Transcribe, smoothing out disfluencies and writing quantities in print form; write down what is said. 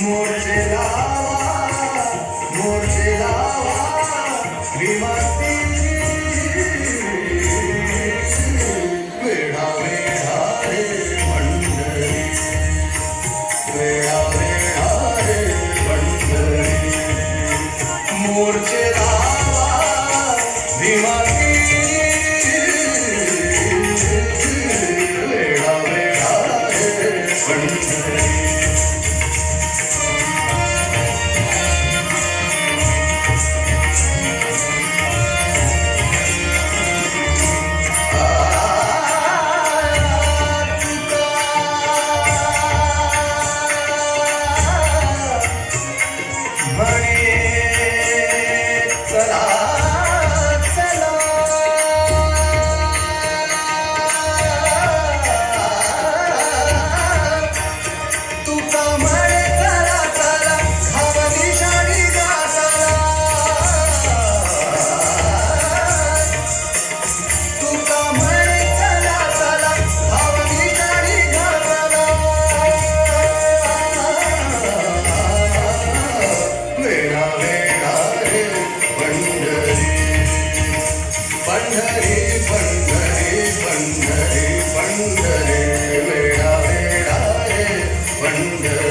मोर्चे लावा मोर्चे लावा विमाती वेळा वेळा रे पंढरी वेळा वेळा रे पंढरी मोर्चे लावा विमाती वेळा वेळा रे पंढरी पंढरी पंढरी पंढरी पंढरी वेळा वेळा रे पंढरी